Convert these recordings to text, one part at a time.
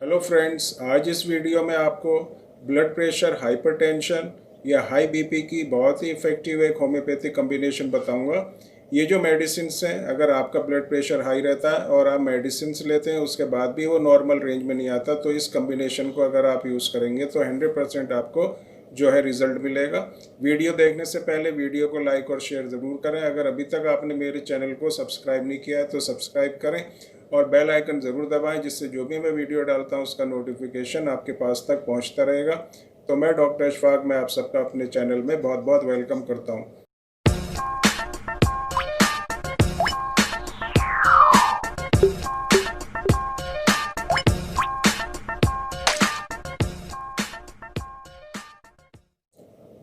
Hello friends, आज इस video में आपको ब्लड प्रेशर, हाइपरटेंशन या हाई बीपी की बहुत ही इफ़ेक्टिव एक होम्योपैथिक कॉम्बिनेशन बताऊंगा। ये जो मेडिसिन्स हैं, अगर आपका ब्लड प्रेशर हाई रहता है और आप मेडिसिन्स लेते हैं उसके बाद भी वो नॉर्मल रेंज में नहीं आता, तो इस कॉम्बिनेशन को अगर आप यूज़ करेंगे तो 100% आपको जो है रिजल्ट मिलेगा। वीडियो देखने से पहले वीडियो को लाइक और शेयर ज़रूर करें। अगर अभी तक आपने मेरे चैनल को सब्सक्राइब नहीं किया है तो सब्सक्राइब करें और बेल आइकन ज़रूर दबाएं, जिससे जो भी मैं वीडियो डालता हूं उसका नोटिफिकेशन आपके पास तक पहुंचता रहेगा। तो मैं डॉक्टर इशफाक, मैं आप सबका अपने चैनल में बहुत बहुत वेलकम करता हूं।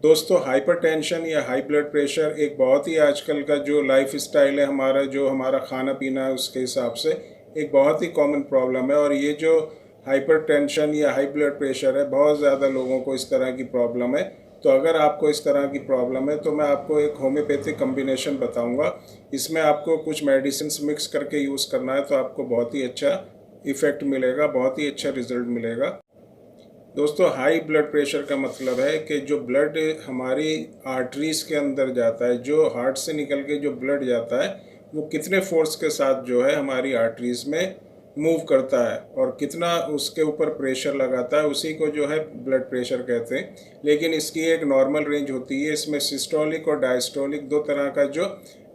दोस्तों, हाइपरटेंशन या हाई ब्लड प्रेशर एक बहुत ही आजकल का जो लाइफ स्टाइल है हमारा, जो हमारा खाना पीना है उसके हिसाब से एक बहुत ही कॉमन प्रॉब्लम है। और ये जो हाइपरटेंशन या हाई ब्लड प्रेशर है, बहुत ज़्यादा लोगों को इस तरह की प्रॉब्लम है। तो अगर आपको इस तरह की प्रॉब्लम है तो मैं आपको एक होम्योपैथिक कॉम्बिनेशन बताऊंगा। इसमें आपको कुछ मेडिसिन मिक्स करके यूज़ करना है, तो आपको बहुत ही अच्छा इफ़ेक्ट मिलेगा, बहुत ही अच्छा रिजल्ट मिलेगा। दोस्तों, हाई ब्लड प्रेशर का मतलब है कि जो ब्लड हमारी आर्टरीज के अंदर जाता है, जो हार्ट से निकल के जो ब्लड जाता है, वो कितने फोर्स के साथ जो है हमारी आर्टरीज में मूव करता है और कितना उसके ऊपर प्रेशर लगाता है, उसी को जो है ब्लड प्रेशर कहते हैं। लेकिन इसकी एक नॉर्मल रेंज होती है। इसमें सिस्टोलिक और डायस्टोलिक दो तरह का जो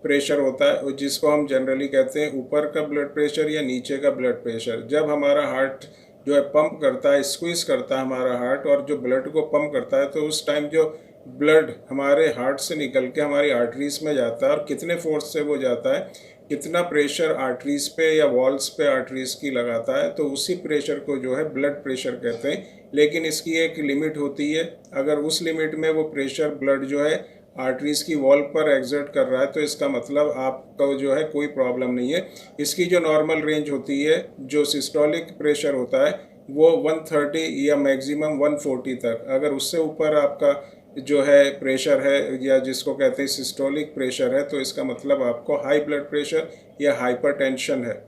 प्रेशर होता है, जिसको हम जनरली कहते हैं ऊपर का ब्लड प्रेशर या नीचे का ब्लड प्रेशर। जब हमारा हार्ट जो है पंप करता है, स्क्वीज करता है हमारा हार्ट और जो ब्लड को पंप करता है, तो उस टाइम जो ब्लड हमारे हार्ट से निकल के हमारी आर्टरीज में जाता है और कितने फोर्स से वो जाता है, कितना प्रेशर आर्टरीज पे या वॉल्स पे आर्टरीज की लगाता है, तो उसी प्रेशर को जो है ब्लड प्रेशर कहते हैं। लेकिन इसकी एक लिमिट होती है। अगर उस लिमिट में वो प्रेशर ब्लड जो है आर्टरीज की वॉल पर एग्जर्ट कर रहा है, तो इसका मतलब आपको जो है कोई प्रॉब्लम नहीं है। इसकी जो नॉर्मल रेंज होती है, जो सिस्टोलिक प्रेशर होता है, वो 130 या मैक्सिमम 140 तक। अगर उससे ऊपर आपका जो है प्रेशर है, या जिसको कहते हैं सिस्टोलिक प्रेशर है, तो इसका मतलब आपको हाई ब्लड प्रेशर या हाइपरटेंशन है।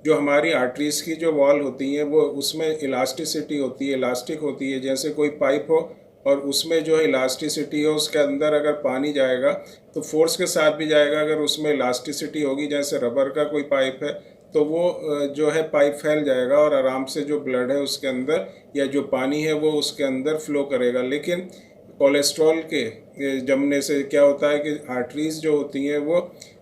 जो हमारी आर्टरीज की जो वॉल होती है, वो उसमें इलास्टिसिटी होती है, इलास्टिक होती है। जैसे कोई पाइप हो और उसमें जो है इलास्टिसिटी हो, उसके अंदर अगर पानी जाएगा तो फोर्स के साथ भी जाएगा। अगर उसमें इलास्टिसिटी होगी, जैसे रबर का कोई पाइप है, तो वो जो है पाइप फैल जाएगा और आराम से जो ब्लड है उसके अंदर या जो पानी है वो उसके अंदर फ्लो करेगा। लेकिन कोलेस्ट्रॉल के जमने से क्या होता है कि आर्टरीज जो होती हैं वो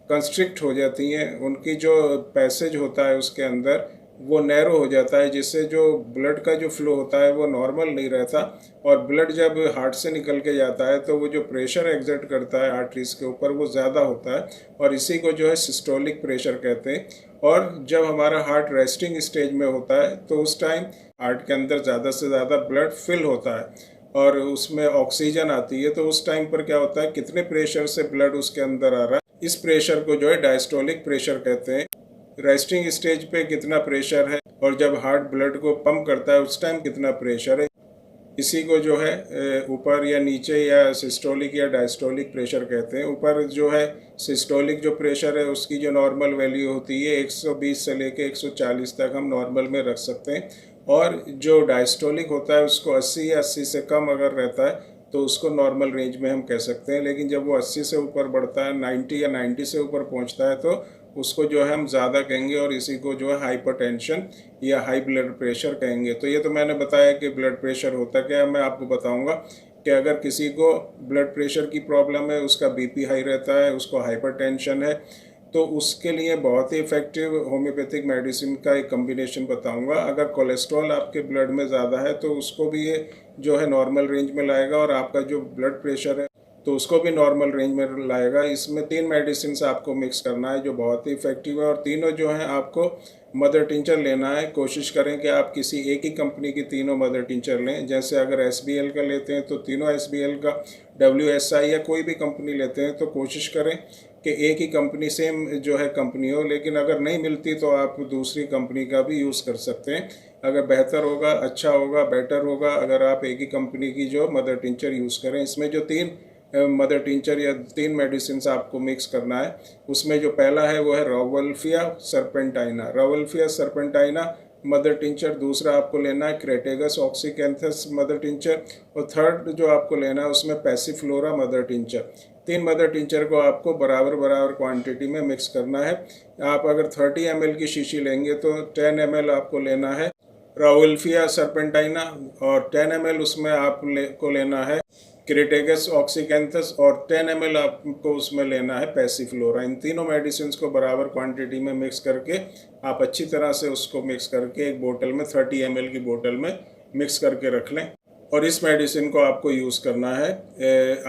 कंस्ट्रिक्ट हो जाती हैं, उनकी जो पैसेज होता है उसके अंदर वो नैरो हो जाता है, जिससे जो ब्लड का जो फ्लो होता है वो नॉर्मल नहीं रहता। और ब्लड जब हार्ट से निकल के जाता है तो वो जो प्रेशर एग्जर्ट करता है आर्टरीज के ऊपर, वो ज़्यादा होता है और इसी को जो है सिस्टोलिक प्रेशर कहते हैं। और जब हमारा हार्ट रेस्टिंग स्टेज में होता है तो उस टाइम हार्ट के अंदर ज़्यादा से ज़्यादा ब्लड फिल होता है और उसमें ऑक्सीजन आती है। तो उस टाइम पर क्या होता है, कितने प्रेशर से ब्लड उसके अंदर आ रहा है, इस प्रेशर को जो है डायस्टोलिक प्रेशर कहते हैं। रेस्टिंग स्टेज पे कितना प्रेशर है और जब हार्ट ब्लड को पंप करता है उस टाइम कितना प्रेशर है, इसी को जो है ऊपर या नीचे या सिस्टोलिक या डायस्टोलिक प्रेशर कहते हैं। ऊपर जो है सिस्टोलिक जो प्रेशर है उसकी जो नॉर्मल वैल्यू होती है 120 से लेके 140 तक हम नॉर्मल में रख सकते हैं। और जो डायस्टोलिक होता है उसको 80 या 80 से कम अगर रहता है तो उसको नॉर्मल रेंज में हम कह सकते हैं। लेकिन जब वो 80 से ऊपर बढ़ता है, 90 या 90 से ऊपर पहुंचता है, तो उसको जो है हम ज़्यादा कहेंगे और इसी को जो है हाइपरटेंशन या हाई ब्लड प्रेशर कहेंगे। तो ये तो मैंने बताया कि ब्लड प्रेशर होता क्या है। मैं आपको बताऊंगा कि अगर किसी को ब्लड प्रेशर की प्रॉब्लम है, उसका बीपी हाई रहता है, उसको हाइपरटेंशन है, तो उसके लिए बहुत ही इफ़ेक्टिव होम्योपैथिक मेडिसिन का एक कम्बिनेशन बताऊंगा। अगर कोलेस्ट्रॉल आपके ब्लड में ज़्यादा है तो उसको भी ये जो है नॉर्मल रेंज में लाएगा और आपका जो ब्लड प्रेशर है तो उसको भी नॉर्मल रेंज में लाएगा। इसमें 3 मेडिसिन आपको मिक्स करना है जो बहुत ही इफेक्टिव है और तीनों जो हैं आपको मदर टिंचर लेना है। कोशिश करें कि आप किसी एक ही कंपनी की तीनों मदर टिंचर लें। जैसे अगर SBL का लेते हैं तो तीनों SBL का, WSI या कोई भी कंपनी लेते हैं तो कोशिश करें कि एक ही कंपनी सेम जो है कंपनी हो। लेकिन अगर नहीं मिलती तो आप दूसरी कंपनी का भी यूज़ कर सकते हैं। अगर बेहतर होगा, अच्छा होगा, बेटर होगा अगर आप एक ही कंपनी की जो मदर टिंचर यूज़ करें। इसमें जो 3 मदर टिंचर या 3 मेडिसिन आपको मिक्स करना है, उसमें जो पहला है वो है रावोल्फिया सर्पेंटाइना। रावोल्फिया सर्पेंटाइना मदर टिंचर, दूसरा आपको लेना है क्रेटेगस ऑक्सीकैंथस मदर टिंचर, और थर्ड जो आपको लेना है उसमें Passiflora mother tincture. 3 mother tincture को आपको बराबर बराबर क्वांटिटी में मिक्स करना है। आप अगर 30 ml की शीशी लेंगे तो 10 ml आपको लेना है राउल्फिया सर्पेंटाइना, और 10 ml उसमें को लेना है क्रेटेगस ऑक्सीकैंथस, और 10 ml आपको उसमें लेना है पैसिफ्लोरा। इन तीनों मेडिसिन को बराबर क्वांटिटी में मिक्स करके आप अच्छी तरह से उसको मिक्स करके एक बोतल में 30 ml की बोतल में मिक्स करके रख लें। और इस मेडिसिन को आपको यूज़ करना है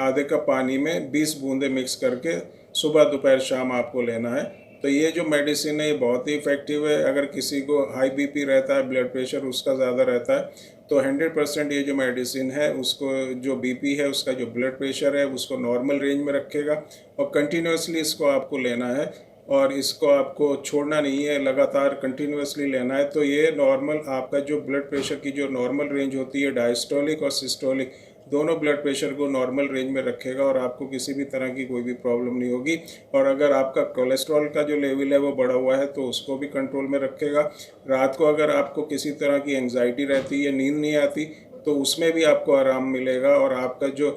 आधे कप पानी में 20 बूंदे मिक्स करके सुबह दोपहर शाम आपको लेना है। तो ये जो मेडिसिन है ये बहुत ही इफ़ेक्टिव है। अगर किसी को हाई बीपी रहता है, ब्लड प्रेशर उसका ज़्यादा रहता है, तो 100% ये जो मेडिसिन है उसको जो बीपी है उसका जो ब्लड प्रेशर है उसको नॉर्मल रेंज में रखेगा, और कंटिन्यूसली इसको आपको लेना है और इसको आपको छोड़ना नहीं है, लगातार कंटिन्यूसली लेना है। तो ये नॉर्मल आपका जो ब्लड प्रेशर की जो नॉर्मल रेंज होती है डायस्टोलिक और सिस्टोलिक दोनों ब्लड प्रेशर को नॉर्मल रेंज में रखेगा और आपको किसी भी तरह की कोई भी प्रॉब्लम नहीं होगी। और अगर आपका कोलेस्ट्रॉल का जो लेवल है वो बढ़ा हुआ है तो उसको भी कंट्रोल में रखेगा। रात को अगर आपको किसी तरह की एंग्जाइटी रहती है, नींद नहीं आती, तो उसमें भी आपको आराम मिलेगा। और आपका जो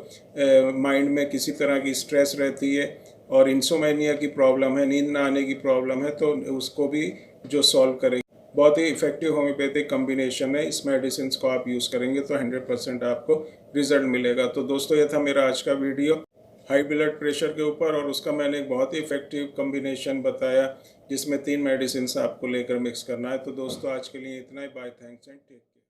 माइंड में किसी तरह की स्ट्रेस रहती है और इंसोमेनिया की प्रॉब्लम है, नींद ना आने की प्रॉब्लम है, तो उसको भी जो सॉल्व करेगी। बहुत ही इफेक्टिव होम्योपैथिक कम्बिनेशन है। इस मेडिसिन को आप यूज़ करेंगे तो 100% आपको रिजल्ट मिलेगा। तो दोस्तों ये था मेरा आज का वीडियो हाई ब्लड प्रेशर के ऊपर, और उसका मैंने एक बहुत ही इफेक्टिव कम्बिनेशन बताया जिसमें 3 मेडिसिन आपको लेकर मिक्स करना है। तो दोस्तों आज के लिए इतना ही। Bye, thanks and take care.